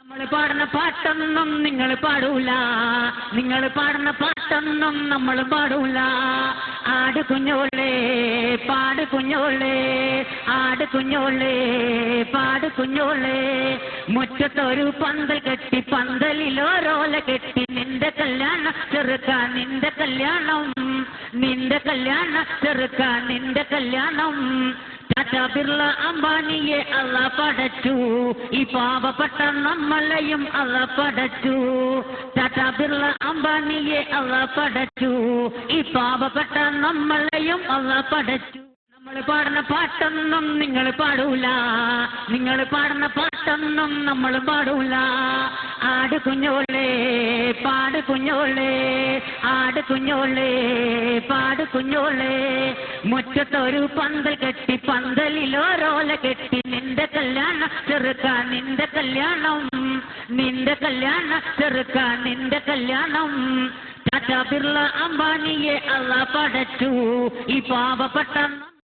നമ്മൾ പാടുന്ന പാട്ടൊന്നും നിങ്ങൾ പാടൂല, നിങ്ങൾ പാടുന്ന പാട്ടൊന്നും നമ്മൾ പാടൂല. ആട് കുഞ്ഞോളേ പാട് കുഞ്ഞോളേ, ആട് കുഞ്ഞോളേ പാട് കുഞ്ഞോളേ. മുറ്റത്തൊരു പന്തൽ കെട്ടി, പന്തലിലോരോല കെട്ടി, നിന്റെ കല്യാണം ചെറുക്കാൻ, നിന്റെ കല്യാണം, നിന്റെ കല്യാണം ചെറുക്കാൻ, നിന്റെ കല്യാണം. ടാറ്റാ ബിർള അംബാനിയെ അല്ലാ പടച്ചു, ഈ പാവപ്പെട്ട നമ്മളെയും അല്ലാ പടച്ചു. ടാറ്റാ ബിർള അംബാനിയെ അല്ലാ പടച്ചു, ഈ പാവപ്പെട്ട നമ്മളെയും അല്ലാ പടച്ചു. നമ്മൾ പാടുന്ന പാട്ടൊന്നും നിങ്ങൾ പാടൂല, നിങ്ങൾ പാടുന്ന പാട്ടൊന്നും നമ്മൾ പാടൂല. ആട് കുഞ്ഞോളേ പാട് കുഞ്ഞോളേ, ആട് കുഞ്ഞോളേ പാട് കുഞ്ഞോളേ. മുറ്റത്തൊരു പന്തൽ കെട്ടി, പന്തലിലോരോല കെട്ടി, നിന്റെ കല്യാണം ചെറുക്കാൻ, നിന്റെ കല്യാണം, നിന്റെ കല്യാണം ചെറുക്കാൻ, നിന്റെ കല്യാണം. ടാറ്റാ ബിർള അംബാനിയെ അല്ലാ പടച്ചു, ഈ പാവപ്പെട്ട